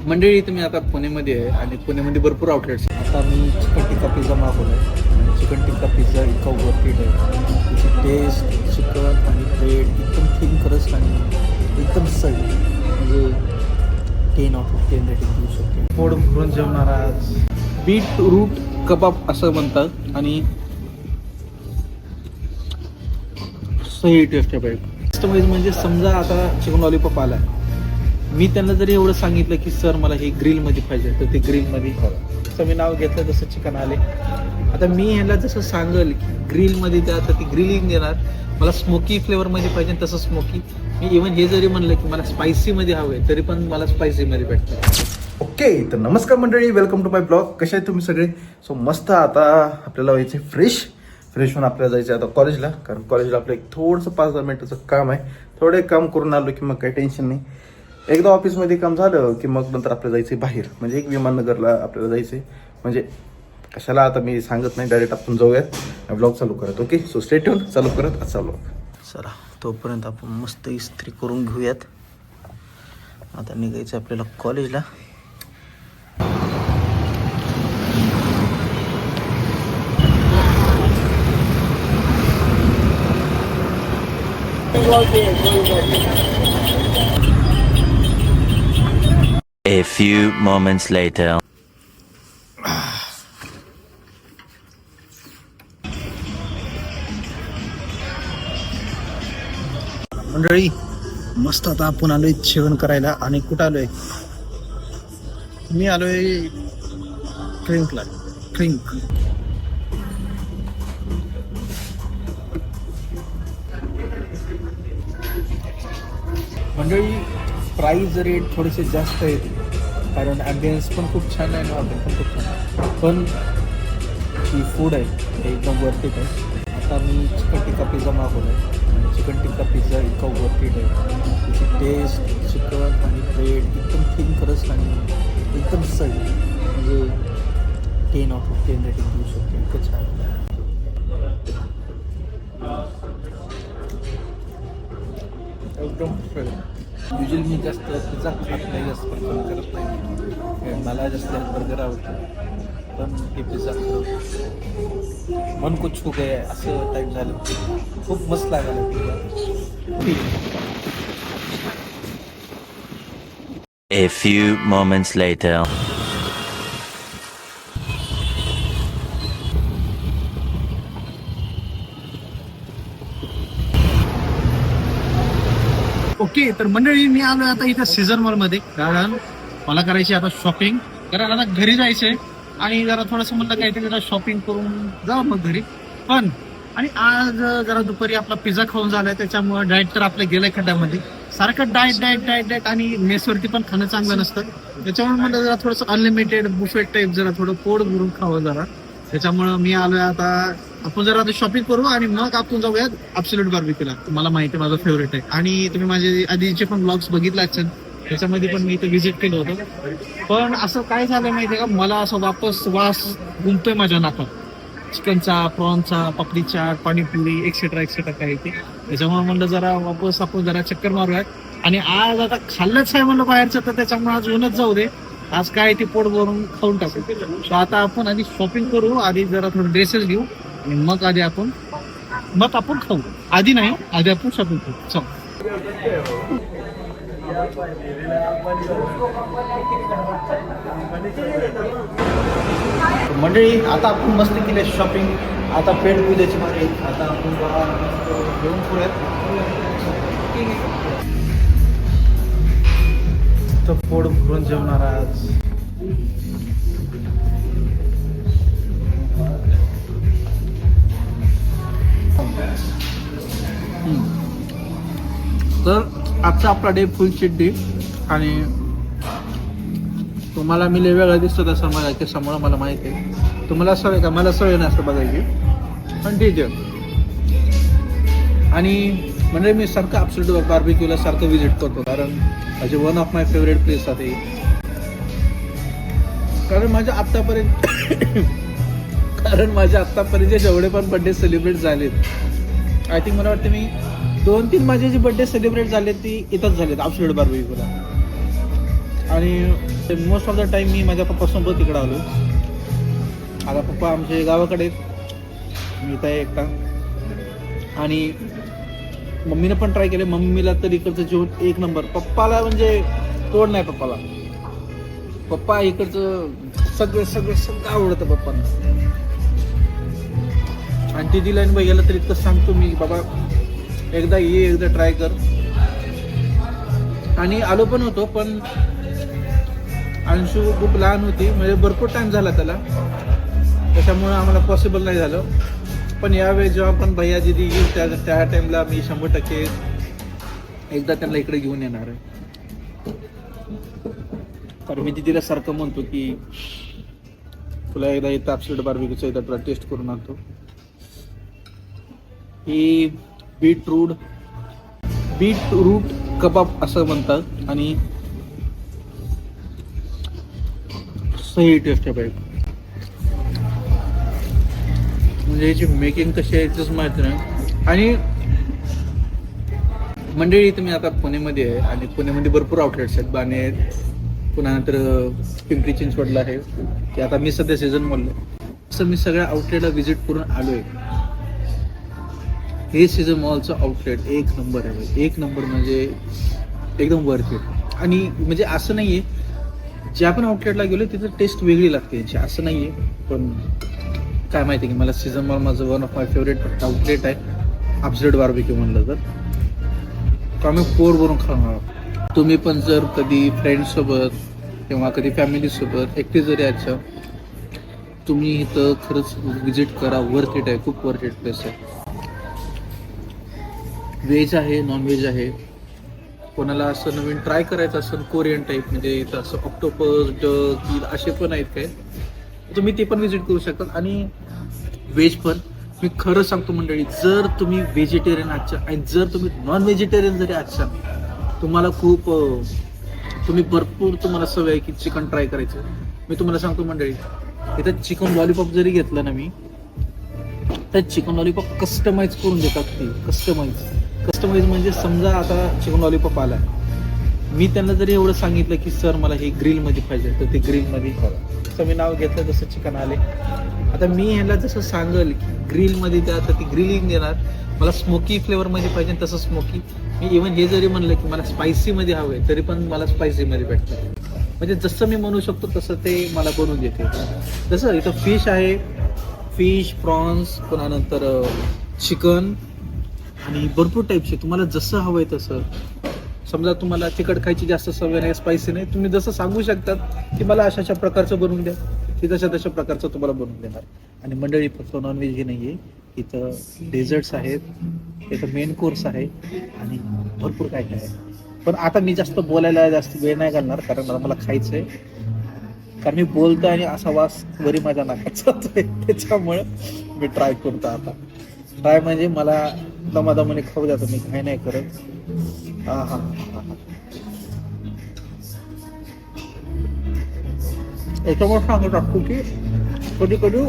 मंडळी तुम्ही आता पुणेमध्ये आहे आणि पुण्यामध्ये भरपूर आउटलेट्स. आता मी चिकन टिक्का पिझ्झा मागवला आहे. चिकन टिक्का पिझ्झा इतका वर्थ आहे. त्याची टेस्ट, चिकन आणि ब्रेड एकदम थिन खरंच आणि एकदम सही, म्हणजे 10 आउट ऑफ 10 रेटिंग देऊ शकते. पोट भरून जेवणारा आज बीट रूट कबाब असं म्हणतात आणि सही टेस्ट आहे पाहिजे. कस्टमाइज म्हणजे समजा आता चिकन लॉलीपॉप आला, मी त्यांना जरी एवढं सांगितलं की सर मला हे ग्रिलमध्ये पाहिजे तर ते ग्रिलमध्ये, जसं मी नाव घेतलं तसं चिकन आले. आता मी ह्याला जसं सांगेल की ग्रिलमध्ये द्या तर ती ग्रिलिंग देणार. मला स्मोकी फ्लेवरमध्ये पाहिजे तसं स्मोकी. मी इव्हन हे जरी म्हणलं की मला स्पायसीमध्ये हवं आहे तरी पण मला स्पायसीमध्ये भेटतं. ओके, तर नमस्कार मंडळी, वेलकम टू माय ब्लॉग. कसे आहेत तुम्ही सगळे? सो मस्त आता आपल्याला व्हायचं फ्रेश होऊन आपल्याला जायचं आता कॉलेजला, कारण कॉलेजला आपलं एक थोडंसं 5-10 मिनिटाचं काम आहे. थोडं एक काम करून आलो की मग काही टेन्शन नाही. एकदा ऑफिसमध्ये काम झालं की मग नंतर आपल्याला जायचं बाहेर, म्हणजे एक विमाननगरला आपल्याला जायचं आहे. म्हणजे कशाला आता मी सांगत नाही, डायरेक्ट आपण जाऊयात, ब्लॉग चालू करत. ओके, सो स्टे ट्यून, चालू करत आज चालू. चला तोपर्यंत आपण मस्त इस्त्री करून घेऊयात. आता निघायचं आपल्याला कॉलेजला. A few moments later. मंडळी मस्त आता आपण आलोय जेवण करायला. आणि कुठं आलोय? मी आलोय ड्रिंक. मंडळी प्राईस रेट थोडेसे जास्त आहेत, कारण ॲम्बियन्स पण खूप छान आहे ना, हॉटेल पण खूप छान आहे, पण जी फूड आहे ते एकदम वर्थ इट आहे. आता मी चिकन टिक्का पिझ्झा मागवला आहे. चिकन टिक्का पिझ्झा इतका वर्थ इट आहे. त्याची टेस्ट, चिकन आणि ब्रेड एकदम थिन खरंच आणि एकदम सही, म्हणजे 10 आउट ऑफ 10 रेटिंग देऊ शकते. इतकं छान एकदम. युजली मी जास्त पिझ्झा खात नाही, जास्त प्रिफर करत नाही. मला जास्त बर्गर आवडतं, पण हे पिझ्झा मन को छू गया असं टाईप झालं. खूप मस्त लागला pizza. A few moments later. Okay, तर मंडळी मी आलो आता इथं सीझन मॉलमध्ये, कारण मला करायची आता शॉपिंग. कारण आता घरी जायचंय आणि जरा थोडंसं म्हणलं काहीतरी जरा शॉपिंग करून जावं मग घरी. पण आणि आज जरा दुपारी आपला पिझ्झा खाऊन झालाय, त्याच्यामुळे डाएट तर आपलं गेलंय खड्ड्यामध्ये. सारखं डाएट आणि मेसवरती पण खाणं चांगलं नसतं. त्याच्यामुळे मला जरा थोडंसं अनलिमिटेड बुफेट टाईप जरा थोडं पोट भरून खावं जरा. त्याच्यामुळं मी आलोय आता. आपण जरा आता शॉपिंग करू आणि मग आपण जाऊयात ॲब्सोल्यूट बार्बिक्यूला. तुम्हाला माहिती आहे माझं फेवरेट आहे आणि तुम्ही माझे आधीचे पण ब्लॉग्स बघितले असेल, त्याच्यामध्ये पण मी इथं व्हिजिट केलं होतं. पण असं काय झालं माहिती आहे का, मला असं वास घुमतोय माझ्या नाकात. चिकनचा, प्रॉनचा, पापडी चाट, पाणीपुरी एक्सेट्रा काय ते. त्याच्यामुळे म्हणलं जरा वापस आपण जरा चक्कर मारूयात. आणि आज आता खाल्लंच आहे म्हणलं बाहेरचं, तर त्याच्यामुळे आज ऊनच जाऊ दे. आज काय ते पोट भरून खाऊन टाकू. सो आता आपण आधी शॉपिंग करू, आधी जरा थोडे ड्रेसेस घेऊ आणि मग आपण खाऊ. आधी आपण शॉपिंग करू. चल मंडळी, आता आपण मस्त केली शॉपिंग. आता पेट पूजाची मागे आता आपण घेऊन पुढ्यात तर पोट भरून जेवणार आज. तर आजचा आपला डे फुल चिट डे. आणि तुम्हाला मी लय वेगळा दिसतो तसं मला केसामुळं मला माहिती आहे. तुम्हाला सवय का? मला सवय नसतं बघायची, पण ठीक आहे. आणि म्हणजे मी सारखं ॲब्सोल्यूट बार्बिक्यूला सारखं व्हिजिट करतो, कारण माझे one of my favourite place आहे. कारण माझ्या आत्तापर्यंत जेवढे पण बड्डे सेलिब्रेट झालेत, आय थिंक मला वाटतं मी 2-3 माझे जे बड्डे सेलिब्रेट झाले ती इथंच झालेत ॲब्सोल्यूट बार्बिक्यूला. आणि मोस्ट ऑफ द टाईम मी माझ्या पप्पासोबत तिकडे आलो. आता पप्पा आमचे गावाकडे आहेत, मी इथं आहे एकटा. आणि मम्मीनं पण ट्राय केले. मम्मीला तर इकडचं जेवण एक नंबर. पप्पाला म्हणजे तोड नाही पप्पाला. पप्पा इकडचं सगळं सगळं सगळं आवडतं पप्पांना. आणि ती लाईन बघायला तर इतकं सांगतो मी, बाबा एकदा ये, एकदा ट्राय कर. आणि आलो पण होतो, पण अंशू खूप लहान होती, म्हणजे भरपूर टाइम झाला त्याला, त्याच्यामुळे आम्हाला पॉसिबल नाही झालं. पण यावेळेस जेव्हा पण भैया दिदी येईल त्या टाइमला मी 100% एकदा त्यांना इकडे घेऊन येणार आहे. कारण मी दिदीला सारखं म्हणतो की तुला एकदा इथं ॲब्सोल्यूट बार्बिक्यूचं एकदा तुला टेस्ट करून आणतो. ही बीटरूट कबाब असं म्हणतात आणि सही टेस्ट आहे पाहिजे. म्हणजे याची मेकिंग कशी आहे तेच माहिती नाही. आणि मंडळी तुम्ही आता पुणेमध्ये आहे आणि पुण्यामध्ये भरपूर आउटलेट्स आहेत. बाणे आहेत, पुन्हा नंतर पिंपरी चिंचवडला आहे, की आता मी सध्या सीझन मॉल आहे. असं मी सगळ्या आउटलेटला व्हिजिट करून आलोय. हे सीझन मॉलचं आउटलेट एक नंबर आहे, एक नंबर म्हणजे एकदम वर्थ इट. आणि म्हणजे असं नाहीये ज्या पण आउटलेटला गेलो तिथं टेस्ट वेगळी लागते याची, असं नाहीये. पण काय माहिती की मला सीझन मॉल माझं one of my favourite outlet आहे. ॲब्सोल्यूट बार्बिक्यू म्हणलं तर आम्ही पोर भरून खाणार. तुम्ही पण जर कधी फ्रेंड्ससोबत किंवा कधी फॅमिलीसोबत एकटे जरी यायचं, तुम्ही इथं खरंच विजिट करा. वर्थ इट आहे, खूप वर्थ इट प्लेस आहे. व्हेज आहे, नॉनव्हेज आहे. कोणाला असं नवीन ट्राय करायचं असेल कोरियन टाईप, म्हणजे इथं असं ऑक्टोपस, डक असे पण आहेत काय, तुम्ही ते पण विजिट करू शकता. आणि व्हेज पण मी खरं सांगतो मंडळी, जर तुम्ही व्हेजिटेरियन आजच्या आणि जर तुम्ही नॉन व्हेजिटेरियन जरी आजच्या, तुम्हाला खूप तुम्ही भरपूर तुम्हाला सवय आहे की चिकन ट्राय करायचं. मी तुम्हाला सांगतो मंडळी, इथं चिकन लॉलीपॉप जरी घेतलं ना मी, तर चिकन लॉलीपॉप कस्टमाइज करून देतात. ती कस्टमाइज म्हणजे समजा आता चिकन लॉलीपॉप आला, मी त्यांना जरी एवढं सांगितलं की सर मला हे ग्रिलमध्ये पाहिजे, तर ते ग्रिलमध्ये जसं मी नाव घेतलं तसं चिकन आले. आता मी ह्याला जसं सांगल की ग्रिलमध्ये द्या तर ती ग्रिलिंग देणार. मला स्मोकी फ्लेवरमध्ये पाहिजे तसं स्मोकी. मी इव्हन हे जरी म्हणलं की मला स्पायसीमध्ये हवं आहे, तरी पण मला स्पायसीमध्ये भेटतं. म्हणजे जसं मी म्हणू शकतो तसं ते मला बनवून देते. जसं इथं फिश आहे, फिश, प्रॉन्स, पुन्हा नंतर चिकन आणि भरपूर टाईपचे तुम्हाला जसं हवं आहे तसं. समजा तुम्हाला तिखट खायची जास्त सवय नाही, स्पायसी नाही, तुम्ही जसं सांगू शकतात की मला अशा प्रकारचं बनवून द्या, ती तशा प्रकारचं तुम्हाला बनवून देणार. आणि मंडळी फक्त नॉनव्हेज हे नाही आहे, इथं डेझर्ट्स आहेत, इथं मेन कोर्स आहे आणि भरपूर काय काय आहे. पण आता मी जास्त बोलायला जास्त वेळ नाही घालणार, कारण मला खायचं आहे. कारण मी बोलतो आणि असा वास वरी माझ्या नाकाचा होतोय, त्याच्यामुळं मी ट्राय करतो. आता ट्राय म्हणजे मला दमादमाने खाऊ जातं, मी काही नाही करत. हा याच्यामुळे सांगत असतो की कधी कधी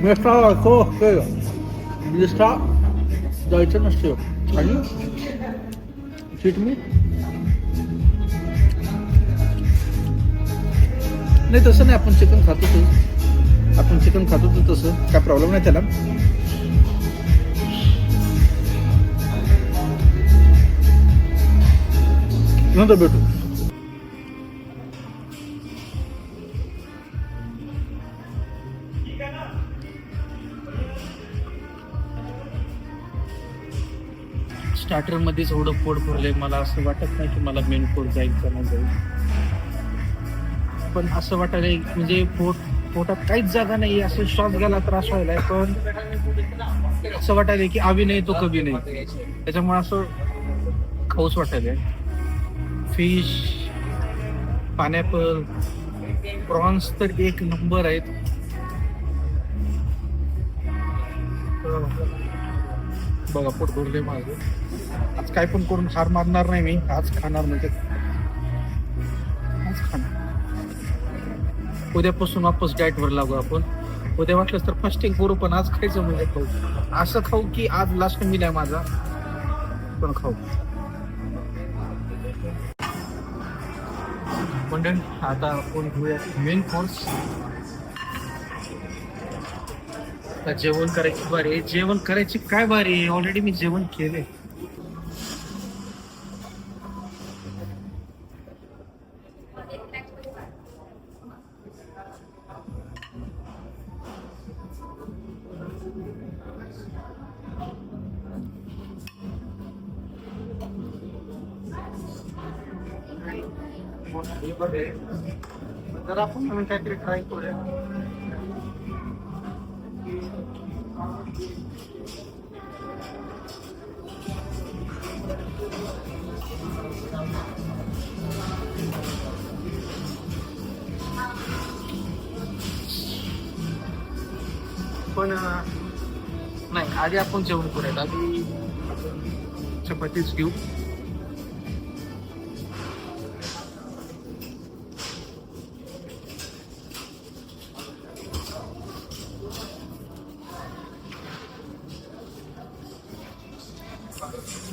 मेस्ट्रा जायचं नसते आणि सीट मी नाही, तसं नाही. आपण चिकन खातो तसं काय प्रॉब्लेम नाही त्याला. नंतर भेटू. स्टार्टरमध्येच एवढं पोट भरलंय, मला असं वाटत नाही की मला मेन कोर्स जाईल का नाही जाईल. पण असं वाटायला म्हणजे पोटात काहीच जागा नाही, असं श्वास घ्यायला त्रास व्हायलाय. पण असं वाटायलंय की अभी नाही तो कभी नाही, त्याच्यामुळे असं खाऊच वाटायलंय. फिश, पायनॅपल, प्रॉन्स तर एक नंबर आहेत. बघा पोट भरले माझं. आज काय पण करून हार मारणार नाही मी, आज खाणार म्हणजे आज खाणार. उद्यापासून वापस डाएटवर लागू आपण. उद्या वाटलंच तर फास्टिंग करू, पण आज खायचं म्हणजे खाऊ. असं खाऊ की आज लास्ट मील आहे माझा, पण खाऊ. मंडळी आता आपण घेऊया मेन कोर्स. जेवण करायची बारी आहे. जेवण करायची काय बारी आहे, ऑलरेडी मी जेवण केले. तर आपण नवीन काहीतरी ट्राय करूया. पण नाही, आधी आपण जेवण करूया. आधी चपातीच घेऊ.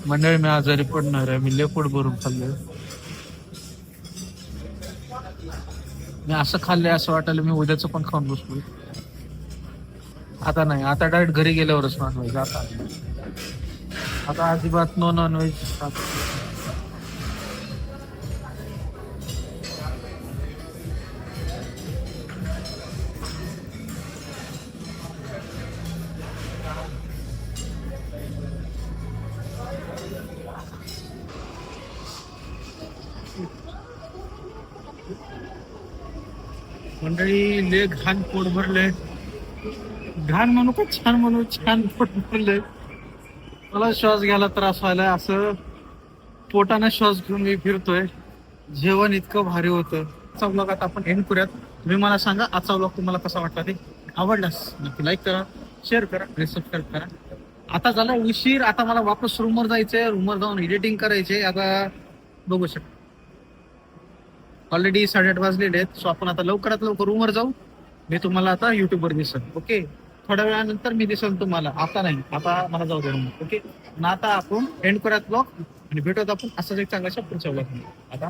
मंडळी मी आजारी पडणार आहे. मी लेपोट भरून खाल्लंय. मी असं खाल्लंय असं वाटायला मी उद्याचं पण खाऊन बसलो. आता नाही, आता डायरेक्ट घरी गेल्यावरच नॉनव्हेज. आता अजिबात नो नॉनव्हेज. मंडळी लय घाण पोट भरलंय. घाण म्हणू का छान म्हणू, छान पोट भरलंय. मला श्वास घ्यायला त्रास व्हायलाय. असं पोटाने श्वास घेऊन मी फिरतोय. जेवण इतकं भारी होतं. आजचा ब्लॉग आता आपण एंड करूयात. तुम्ही मला सांगा आजचा ब्लॉग तुम्हाला कसा वाटला. ते आवडलास नक्की लाईक करा, शेअर करा आणि सबस्क्राईब करा. आता झाला उशीर. आता मला वापस रूमवर जायचंय. रूमवर जाऊन एडिटिंग करायचे. आता बघू शकतो ऑलरेडी 8:30 वाजलेले आहेत. सो आपण आता लवकरात लवकर रूमवर जाऊ. मी तुम्हाला आता युट्यूबवर दिसेल. ओके, थोड्या वेळानंतर मी दिसेल तुम्हाला. आता नाही, आता मला जाऊ दे रूमवर. ओके ना, आता आपण एंड करूयात ब्लॉग आणि भेटूयात आपण असंच एक चांगल्याशा पुढच्या ब्लॉग आता.